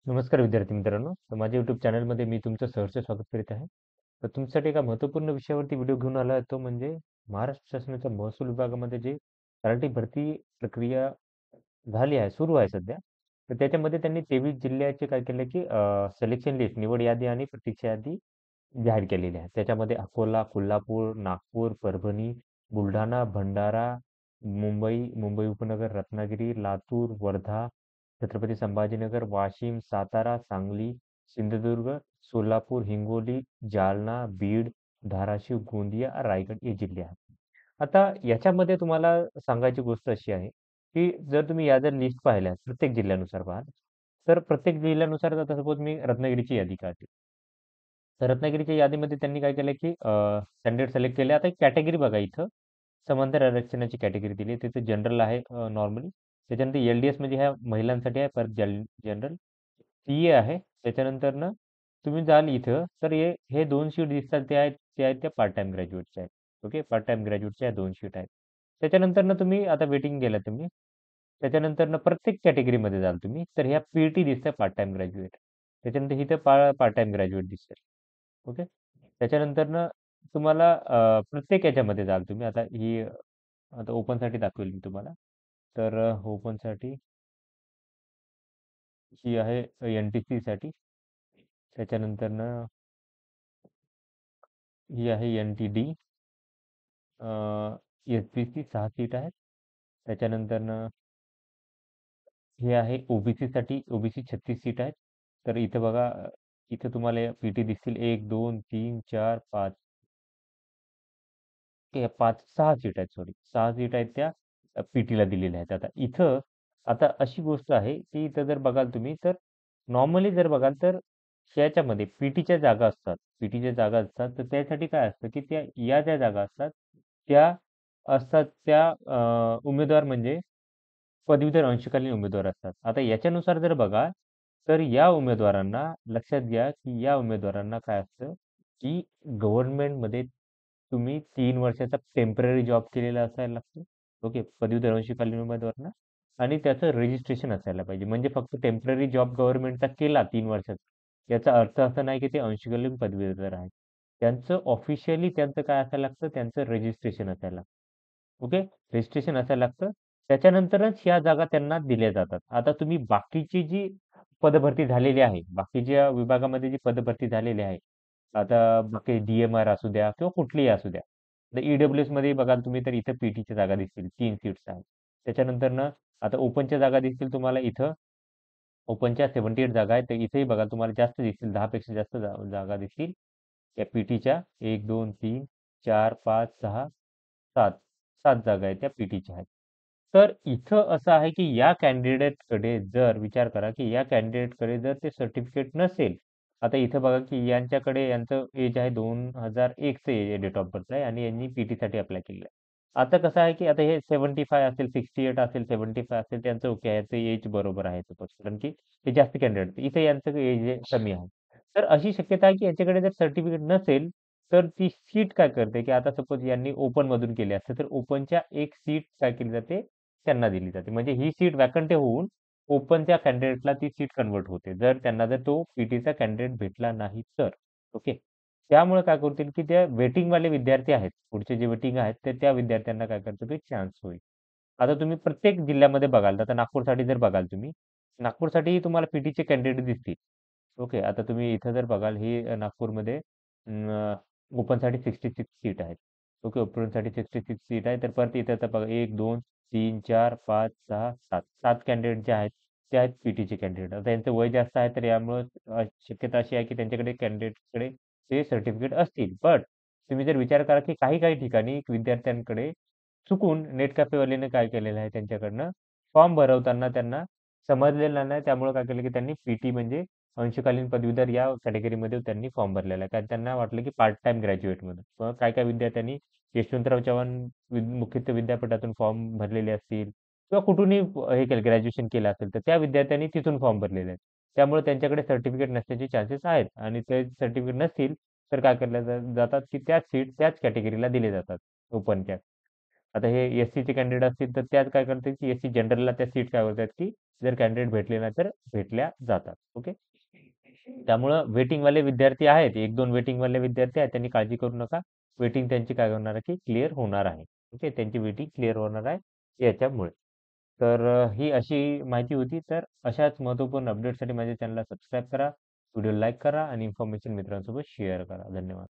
नमस्कार विद्यार्थी मित्रांनो. तर माझ्या YouTube चॅनलमध्ये मी तुमचं सहर्ष स्वागत करीत आहे. तर तुमच्यासाठी एका महत्त्वपूर्ण विषयावरती व्हिडिओ घेऊन आला आहे, तो म्हणजे महाराष्ट्र शासनाच्या महसूल विभागामध्ये जे तलाठी भरती प्रक्रिया झाली आहे, सुरू आहे सध्या. तर त्याच्यामध्ये त्यांनी 23 जिल्ह्याचे काय केलं, की सिलेक्शन लिस्ट, निवड यादी आणि प्रतीक्षा यादी जाहीर केलेली आहे. त्याच्यामध्ये अकोला, कोल्हापूर, नागपूर, परभणी, बुलढाणा, भंडारा, मुंबई उपनगर, रत्नागिरी, लातूर, वर्धा, छत्रपती संभाजीनगर, वाशिम, सातारा, सांगली, सिंधुदुर्ग, सोलापूर, हिंगोली, जालना, बीड, धाराशिव, गोंदिया, रायगड हे जिल्हे आहेत. आता याच्यामध्ये तुम्हाला सांगायची गोष्ट अशी आहे, की जर तुम्ही या जर लिस्ट पाहिल्या प्रत्येक जिल्ह्यानुसार पाहाल, तर प्रत्येक जिल्ह्यानुसार आता सपोज मी रत्नागिरीची यादी काढली. तर रत्नागिरीच्या यादीमध्ये त्यांनी काय केलं, की स्टँडर्ड सिलेक्ट केले. आता कॅटेगरी बघा इथं, समांतर आरक्षणाची कॅटेगरी दिली. तिथे जनरल आहे नॉर्मली. त्याच्यानंतर एल-डी-एस म्हणजे ह्या महिलांसाठी आहे, परत जनरल. सी-ए आहे. त्याच्यानंतरनं तुम्ही जाल इथं, तर हे 2 शीट दिसतात ते आहेत त्या पार्ट टाईम ग्रॅज्युएटच्या आहेत. ओके. पार्ट टाईम ग्रॅज्युएटच्या 2 शीट आहेत. त्याच्यानंतरनं तुम्ही आता वेटिंग गेला तुम्ही. त्याच्यानंतरनं प्रत्येक कॅटेगरीमध्ये जाल तुम्ही, तर ह्या पी-टी दिसतं पार्ट टाईम ग्रॅज्युएट. त्याच्यानंतर इथं पार्ट टाईम ग्रॅज्युएट दिसेल. ओके. त्याच्यानंतरनं तुम्हाला प्रत्येक याच्यामध्ये जाल तुम्ही. आता ओपनसाठी दाखवेल मी तुम्हाला. तर ओपनसाठी ही आहे एन-टी-सीसाठी. त्याच्यानंतरनं ही आहे एन-टी-डी. एस-बी-सी 6 सीट आहेत. त्याच्यानंतरनं हे आहे ओ-बी-सीसाठी. ओ-बी-सी 36 सीट आहेत. तर इथं बघा, इथं तुम्हाला पी-टी दिसतील 1, 2, 3, 4, 5. ते 6 सीट आहेत, सॉरी. 6 सीट आहेत त्या पी-टीला दिलेल्या आहेत. आता अशी गोष्ट आहे, की इथं जर बघाल तुम्ही तर नॉर्मली जर बघाल तर याच्यामध्ये पी-टीच्या जागा असतात. पी-टीच्या जागा असतात, तर त्यासाठी काय असतं, की या ज्या जागा असतात, त्या त्या उमेदवार म्हणजे पदवीधर अंशकालीन उमेदवार असतात. आता याच्यानुसार जर बघा, तर या उमेदवारांना लक्षात घ्या, की या उमेदवारांना काय असतं, की गव्हर्नमेंटमध्ये तुम्ही 3 वर्षाचा टेम्पररी जॉब केलेला असायला लागतो. ओके. पदवीधर अंशकालीन उमेदवारांना आणि त्याचं रजिस्ट्रेशन असायला पाहिजे. म्हणजे फक्त टेम्पररी जॉब गव्हर्नमेंटचा केला 3 वर्षाचा, याचा अर्थ असा नाही, की ते अंशकालीन पदवीधर आहेत. त्यांचं ऑफिशियली त्यांचं काय असायला लागतं, त्यांचं रजिस्ट्रेशन असायला लागतं. ओके. रजिस्ट्रेशन असायला लागतं. त्याच्यानंतरच ह्या जागा त्यांना दिल्या जातात. आता तुम्ही बाकीची जी पदभरती झालेली आहे, बाकीच्या विभागामध्ये जी पदभरती झालेली आहे, आता बाकी डी-एम-आर असू द्या किंवा कुठलीही असू द्या. तर ई-डब्ल्यू-एसमध्ये बघाल तुम्ही तर इथं पी-टीच्या जागा दिसतील 3 सीट्स आहेत. त्याच्यानंतरनं आता ओपनच्या जागा दिसतील तुम्हाला इथं. ओपनच्या 78 जागा आहेत. तर इथेही बघा तुम्हाला जास्त दिसतील, 10 पेक्षा जास्त जागा दिसतील. त्या पी-टीच्या 1, 2, 3, 4, 5, 6, 7. 7 जागा आहेत त्या पी-टीच्या आहेत. तर इथं असं आहे, की या कॅन्डिडेटकडे जर विचार करा, की या कॅन्डिडेटकडे जर ते सर्टिफिकेट नसेल, आता इथं बघा, की यांचं एज आहे 2001 चं डेट ऑफ बर्थ आहे आणि यांनी पी-टीसाठी अप्लाय केलेलं आहे. आता कसं आहे, की आता हे 75 असेल, 68 असेल, 75 असेल त्यांचं ओके आहे. ते एज बरोबर आहे सपोज कारण की ते जास्त कॅन्डिडेट इथे यांचं एज कमी आहे. तर अशी शक्यता आहे, की याच्याकडे जर सर्टिफिकेट नसेल, तर ती सीट काय करते, की आता सपोज यांनी ओपनमधून केली असते, तर ओपनच्या एक सीट काय केली जाते, त्यांना दिली जाते. म्हणजे ही सीट व्हॅकंट होऊन ओपनच्या कॅन्डिडेटला ती सीट कन्व्हर्ट होते. जर तो पी-टीचा कॅन्डिडेट भेटला नाही तर. ओके. त्यामुळे काय करतील, की त्या वेटिंगवाले विद्यार्थी आहेत, पुढचे जे वेटिंग आहेत, तर त्या विद्यार्थ्यांना काय करतो, की चान्स होईल. आता तुम्ही प्रत्येक जिल्ह्यामध्ये बघाल, आता नागपूरसाठी जर बघाल तुम्ही, नागपूरसाठी तुम्हाला पी-टीचे कॅन्डिडेट दिसतील. ओके. आता तुम्ही इथं जर बघाल, ही नागपूरमध्ये ओपनसाठी 66 सीट आहेत. ओके. ओपनसाठी 66 सीट आहे. तर परत इथं आता बघा 1, 2, 3, 4, 5, 6, 7. 7 कॅन्डिडेट जे आहेत, ते आहेत पी-टीचे कॅन्डिडेट. आता यांचं वय जास्त आहे, तर यामुळं शक्यता अशी आहे, की त्यांच्याकडे कॅन्डिडेटकडे ते सर्टिफिकेट असतील. बट तुम्ही जर विचार करा, की काही-काही ठिकाणी विद्यार्थ्यांकडे चुकून नेट कॅफेवाल्याने काय केलेलं आहे त्यांच्याकडनं, फॉर्म भरवताना त्यांना समजलेलं नाही. त्यामुळे काय केलं, की त्यांनी पी-टी म्हणजे अंशकालीन पदवीधर या कॅटेगरीमध्ये त्यांनी फॉर्म भरलेला आहे. कारण त्यांना वाटलं, की पार्ट टाईम ग्रॅज्युएट म्हणून. किंवा काही-काही विद्यार्थ्यांनी यशवंतराव चव्हाण मुख्यत्वे विद्यापीठातून फॉर्म भरलेले असतील किंवा कुठूनही हे केलं ग्रॅज्युएशन केलं असेल, तर त्या विद्यार्थ्यांनी तिथून फॉर्म भरलेले आहेत. त्यामुळे त्यांच्याकडे सर्टिफिकेट नसण्याचे चान्सेस आहेत आणि ते सर्टिफिकेट नसतील, तर काय केलं जातात, की त्याच सीट त्याच कॅटेगरीला दिले जातात ओपनच्या. आता हे एस-सीचे कॅन्डिडेट असतील तर त्यात काय करतात की एस-सी जनरलला त्या सीट काय होतात की जर कॅन्डिडेट भेटले नाही तर भेटल्या जातात. ओके. त्यामुळं वेटिंगवाले विद्यार्थी आहेत, 1-2 वेटिंगवाले विद्यार्थी आहेत, त्यांनी काळजी करू नका. वेटिंग त्यांची काय होणार आहे की क्लिअर होणार आहे. ओके. त्यांची वेटिंग क्लिअर होणार आहे याच्यामुळे. तर ही अशी माहिती होती. तर अशाच महत्त्वपूर्ण अपडेटसाठी माझ्या चॅनलला सबस्क्राईब करा, व्हिडिओ लाईक करा आणि इन्फॉर्मेशन मित्रांसोबत शेअर करा. धन्यवाद.